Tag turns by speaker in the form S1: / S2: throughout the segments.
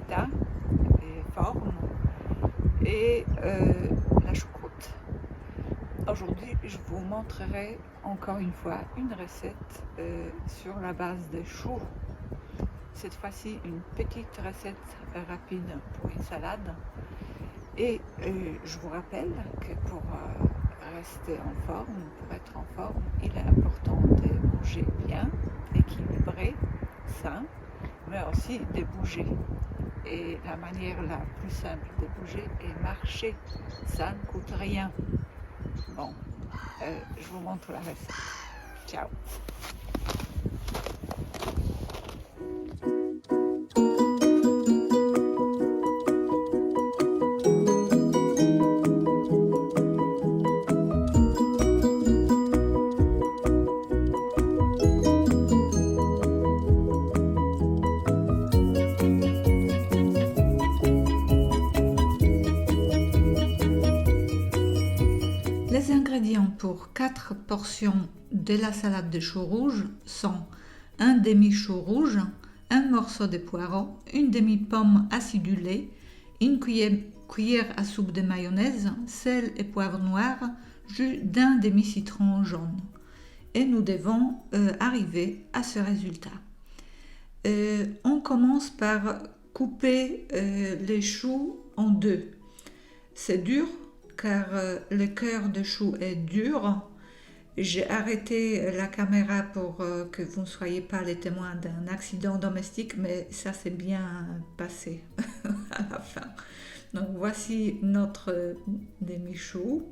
S1: feta, les formes et la choucroute. Aujourd'hui, je vous montrerai encore une fois une recette sur la base des choux. Cette fois-ci, une petite recette rapide pour une salade. Et je vous rappelle que pour rester en forme, pour être en forme, il est important de manger bien, équilibré, sain, mais aussi de bouger. Et la manière la plus simple de bouger est marcher. Ça ne coûte rien. Bon, je vous montre la recette. Ciao!
S2: Les ingrédients pour 4 portions de la salade de choux rouges sont un demi-chou rouge, un morceau de poireau, une demi-pomme acidulée, une cuillère à soupe de mayonnaise, sel et poivre noir, jus d'un demi-citron jaune. Et nous devons arriver à ce résultat. On commence par couper les choux en deux. C'est dur car le cœur de chou est dur. J'ai arrêté la caméra pour que vous ne soyez pas les témoins d'un accident domestique, mais ça s'est bien passé à la fin. Donc voici notre demi-chou.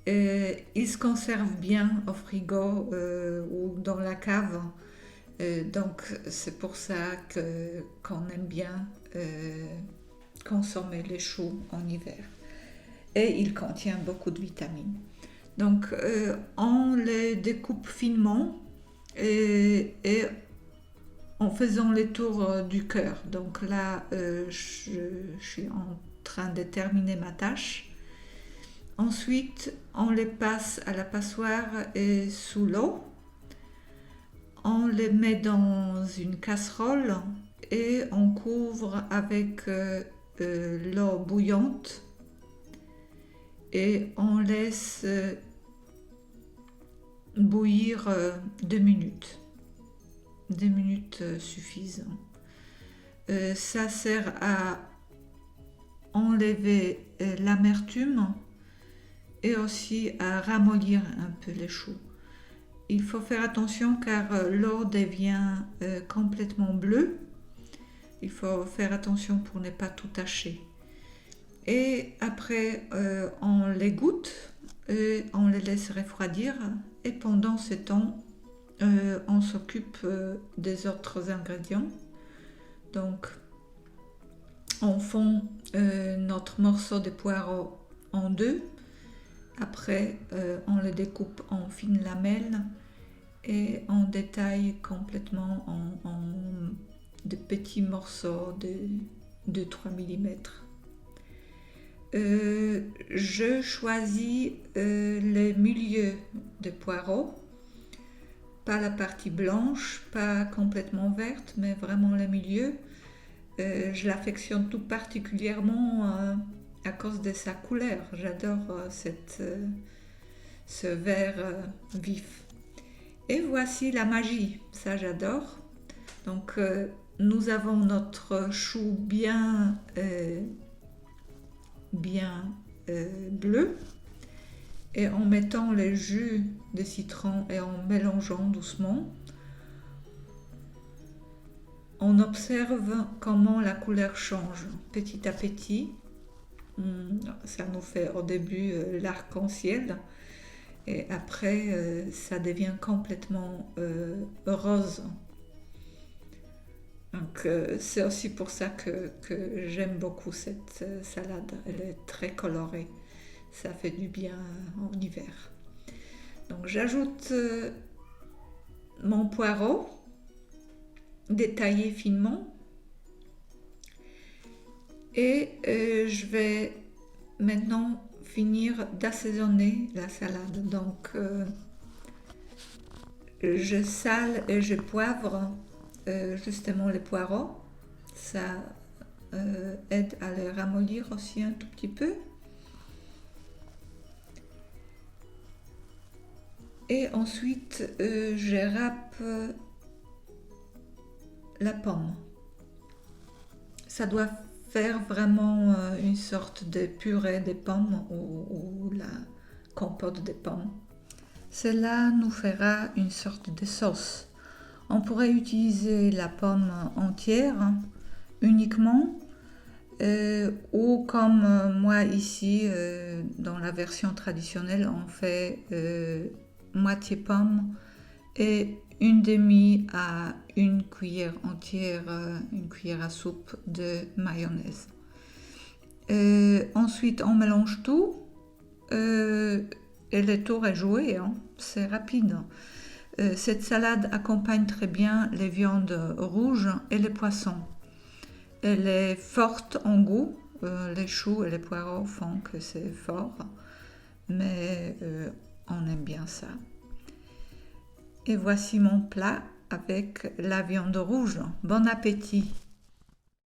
S2: Il se conserve bien au frigo ou dans la cave. Donc c'est pour ça qu'on aime bien consommer les choux en hiver. Et il contient beaucoup de vitamines. Donc on les découpe finement et en faisant les tours du cœur. Donc là, je suis en train de terminer ma tâche. Ensuite, on les passe à la passoire et sous l'eau. On les met dans une casserole et on couvre avec l'eau bouillante. Et on laisse bouillir 2 minutes. 2 minutes suffisent. Ça sert à enlever l'amertume et aussi à ramollir un peu les choux. Il faut faire attention car l'eau devient complètement bleue. Il faut faire attention pour ne pas tout tacher. Et après, on les goûte et on les laisse refroidir. Et pendant ce temps, on s'occupe des autres ingrédients. Donc, on fond notre morceau de poireau en deux. Après, on le découpe en fines lamelles et on détaille complètement en de petits morceaux de 3 mm. Je choisis le milieu de poireau, pas la partie blanche, pas complètement verte, mais vraiment le milieu. Je l'affectionne tout particulièrement à cause de sa couleur. J'adore ce vert vif. Et voici la magie, ça j'adore. Donc nous avons notre chou bien bleu et en mettant le jus de citron et en mélangeant doucement, on observe comment la couleur change petit à petit. Ça nous fait au début l'arc-en-ciel et après ça devient complètement rose. Donc c'est aussi pour ça que j'aime beaucoup cette salade. Elle est très colorée. Ça fait du bien en hiver. Donc j'ajoute mon poireau détaillé finement et je vais maintenant finir d'assaisonner la salade. Donc je sale et je poivre justement les poireaux. Ça aide à les ramollir aussi un tout petit peu. Et ensuite, je râpe la pomme. Ça doit faire vraiment une sorte de purée des pommes ou la compote des pommes. Cela nous fera une sorte de sauce. On pourrait utiliser la pomme entière uniquement ou comme moi ici dans la version traditionnelle on fait moitié pomme et une demi à une cuillère entière, une cuillère à soupe de mayonnaise. Ensuite on mélange tout et le tour est joué, hein. C'est rapide. Cette salade accompagne très bien les viandes rouges et les poissons. Elle est forte en goût, les choux et les poireaux font que c'est fort, mais on aime bien ça. Et voici mon plat avec la viande rouge. Bon appétit!